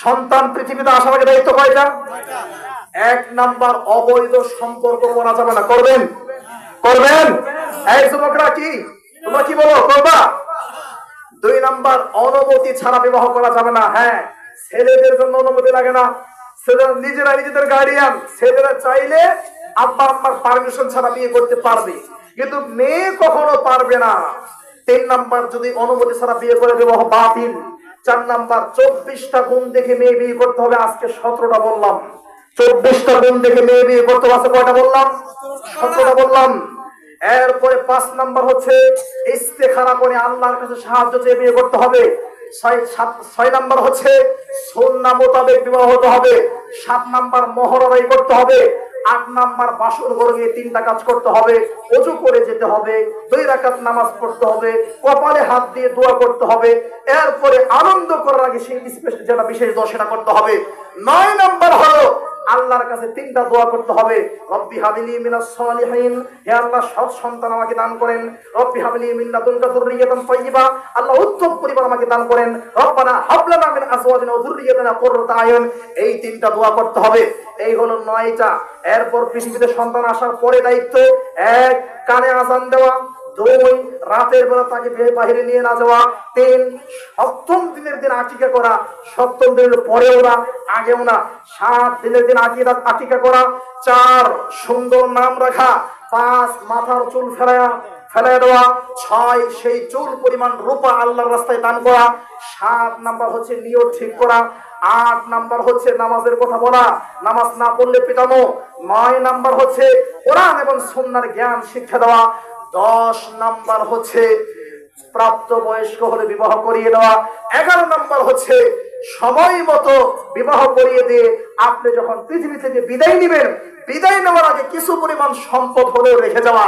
সন্তান পৃথিবীতে আসার আগে দায়িত্ব কয়টা? এক নাম্বার, অবৈধ সম্পর্ক করা যাবে না। করবেন? করবেন? এই যুবকরা কি তোমরা কি বলো, করবা? দুই নাম্বার, অনুমতি ছাড়া বিবাহ করা যাবে না। হ্যাঁ, ছেলেদের জন্য অনুমতি লাগে না, ছেলেরা নিজেরা নিজেদের গার্ডিয়ান, ছেলেরা চাইলে আব্বা আম্মার পারমিশন ছাড়া বিয়ে করতে পারবে, কিন্তু মেয়ে কখনো পারবে না। তিন নাম্বার, যদি অনুমতি ছাড়া বিয়ে করে বিবাহ বাতিল। চার নাম্বার, 24টা গুণ দেখে মেয়ে বিয়ে করতে হবে। আজকে 17টা বললাম। 24টা গুণ দেখে মেয়ে বিয়ে করতে হবে। আজকে কয়টা বললাম? 17টা বললাম। এরপরে 5 নাম্বার হচ্ছে ইস্তেখারা করে আল্লাহর কাছে সাহায্য চেয়ে বিয়ে করতে হবে। 6 নাম্বার হচ্ছে সুন্নাহ মোতাবেক বিবাহ হতে হবে। 7 নাম্বার, মোহর আদায় করতে হবে। 8 নাম্বার, বাসর ঘরে গিয়ে 3টা কাজ করতে হবে। ওযু করে যেতে হবে, 2 রাকাত নামাজ পড়তে হবে, কপালে হাত দিয়ে দোয়া করতে হবে। এরপরে আনন্দ করার আগে সেই যেটা বিশেষ দোয়া সেটা করতে হবে। 9 নাম্বার হলো আল্লাহর কাছে 3টা দোয়া করতে হবে। রব্বি হাবলি মিনাস সালিহিন, হে আল্লাহ সৎ সন্তান আমাকে দান করেন। রব্বি হাবলি মিন লাদুনকা যুররিয়াতান তাইয়্যিবা, আল্লাহ উত্তম পরিবার আমাকে দান করেন। রব্বানা হাব লানা মিন আজওয়াজিনা ওয়া যুররিয়াতিনা কুররাতা আয়ুন। এই 3টা দোয়া করতে হবে। এই হলো 9টা। এরপর পৃথিবীতে সন্তান আসার পরে দায়িত্ব: 1 কানে আযান দেওয়া, 2 রাতের বেলা তাকে বাইরে নিয়ে না যাওয়া, 3 সপ্তম দিনের দিন আকিকা করা, সপ্তম দিনের পরেও না আগেও না, 7 দিনের দিন আকিকা করা, 4 সুন্দর নাম রাখা, 5 মাথার চুল ফেলাইয়া দেওয়া, 6 সেই চুল পরিমাণ রূপা আল্লাহর রাস্তায় দান করা, 7 নাম্বার হচ্ছে নিয়ত ঠিক করা, 8 নাম্বার হচ্ছে নামাজের কথা বলা, নামাজ না পড়লে পিটানো, 9 নাম্বার হচ্ছে কোরআন এবং সুন্নাহর জ্ঞান শিক্ষা দেওয়া, 10 নাম্বার হচ্ছে প্রাপ্ত বয়স্ক হলে বিবাহ করিয়ে দেওয়া, 11 নাম্বার হচ্ছে সময় মতো বিবাহ করিয়ে দিয়ে আপনি যখন পৃথিবী থেকে বিদায় নেবেন, বিদায় নেওয়ার আগে কিছু পরিমাণ সম্পদ হলেও রেখে যাওয়া।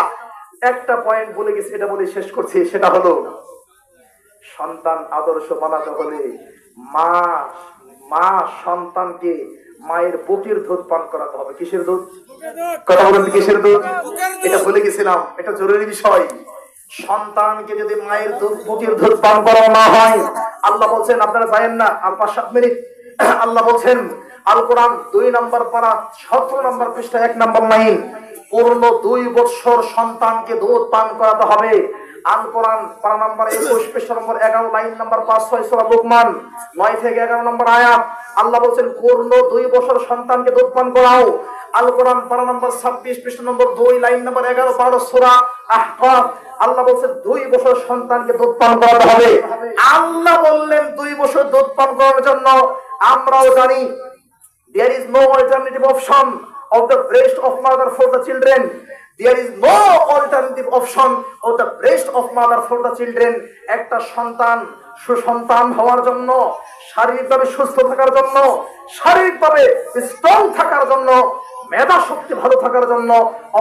একটা পয়েন্ট বলে গেছি, এটা বলে শেষ করছি, সেটা হলো সন্তান আদর্শ বানাতে হলে মা সন্তানকে মায়ের বুকের দুধ পান করাতে হবে। কিসের দুধ? কথা বলেন, কিসের দুধ? এটা বলে গেছিলাম, এটা জরুরি বিষয়। সন্তানকে যদি মায়ের বুকের দুধ পান করানো না হয়, আল্লাহ বলছেন, আপনারা জানেন না, আর 5-7 মিনিট, আল্লাহ বলছেন আল কোরআন 2 নম্বর পারা 17 নম্বর পৃষ্ঠা 1 নম্বর লাইন, পূর্ণ 2 বছর সন্তানকে দুধ পান করাতে হবে। আল কোরআন পারা নম্বর 21 পৃষ্ঠা নম্বর 11 লাইন নম্বর 5-6 সূরা লুকমান 9 থেকে 11 নম্বর আয়াত। আল্লাহ বলছেন পূর্ণ 2 বছর সন্তানকে দুধ পান করাও। আল কোরআন পারা নম্বর 26 পৃষ্ঠা নম্বর 2 লাইন নম্বর 11-12 সূরা আহকাফ। আল্লাহ বলছেন 2 বছর সন্তানকে দুধ পান করাতে হবে। আল্লাহ বললেন 2 বছর দুধ পান করানোর জন্য আমরাও জানি there is no alternative option of the breast of mother for the children. There is no alternative option of the breast of mother for the children. একটা সন্তান সুসন্তান হওয়ার জন্য, শারীরিকভাবে সুস্থ থাকার জন্য, শারীরিকভাবে স্ট্রং থাকার জন্য, মেধা শক্তি ভালো থাকার জন্য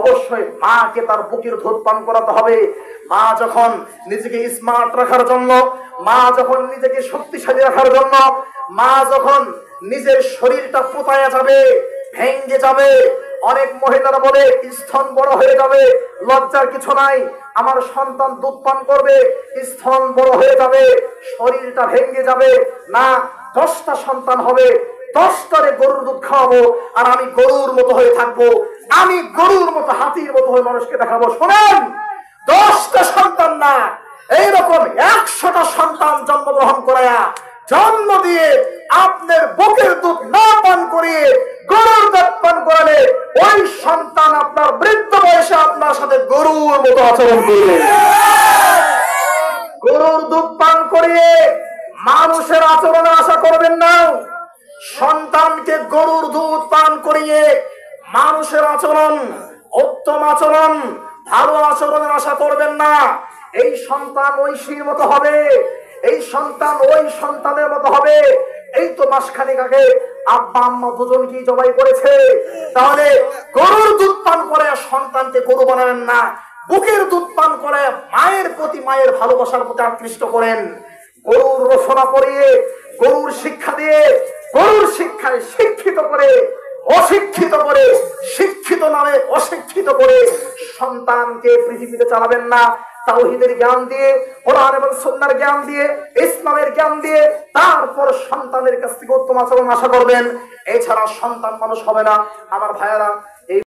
অবশ্যই মাকে তার বুকের দুধ পান করাতে হবে। মা যখন নিজেকে স্মার্ট রাখার জন্য, মা যখন নিজেকে শক্তিশালী রাখার জন্য, মা যখন নিজের শরীরটা পোতায়া যাবে, ভেঙে যাবে, অনেক মহিলারা বলে স্তন বড় হয়ে যাবে, লজ্জার কিছু নাই, আমার সন্তান দুধ পান করবে, স্তন বড় হয়ে যাবে, শরীরটা ভেঙে যাবে না, 10টা সন্তান হবে, 10টারে গরুর দুধ খাওয়াবো, আর আমি গরুর মতো হয়ে থাকবো, আমি গরুর মতো হাতির মতো হয়ে মানুষকে দেখাবো। শোনেন, 10টা সন্তান না, এইরকম 100টা সন্তান জন্মগ্রহণ করায়া, জন্ম দিয়ে আপনার বুকের দুধ না পান করিয়ে গরুর দুধ পান করালে ওই সন্তান আপনার বৃদ্ধ বয়সে আপনার সাথে গরুর মতো আচরণ করবে। গরুর দুধ পান করিয়ে মানুষের আচরণের আশা করবেন না। সন্তানকে গরুর দুধ পান করিয়ে মানুষের আচরণ, উত্তম আচরণ, ভালো আচরণের আশা করবেন না। এই সন্তান ঐশীর মতো হবে, এই সন্তান ওই সন্তানের মতো হবে। এই তো মাসখানেক আগে আব্বা আম্মা দুজনকেই জবাই করেছে। তাহলে গরুর দুধ পান করে সন্তানকে গরু বানাবেন না, বুকের দুধ পান করে মায়ের প্রতি, মায়ের ভালোবাসার প্রতি আকৃষ্ট করেন। গরুর রচনা করিয়ে, গরুর শিক্ষা দিয়ে, গরুর শিক্ষায় শিক্ষিত করে, অশিক্ষিত করে, শিক্ষিত নামে অশিক্ষিত করে সন্তানকে পৃথিবীতে চালাবেন না। তাওহীদের জ্ঞান দিয়ে, কোরআন এবং সুন্নাহর জ্ঞান দিয়ে, ইসলামের জ্ঞান দিয়ে তারপর সন্তানের কাছ থেকে উত্তম আচরণ আশা করবেন। এছাড়া সন্তান মানুষ হবে না। আমার ভাইয়েরা, এই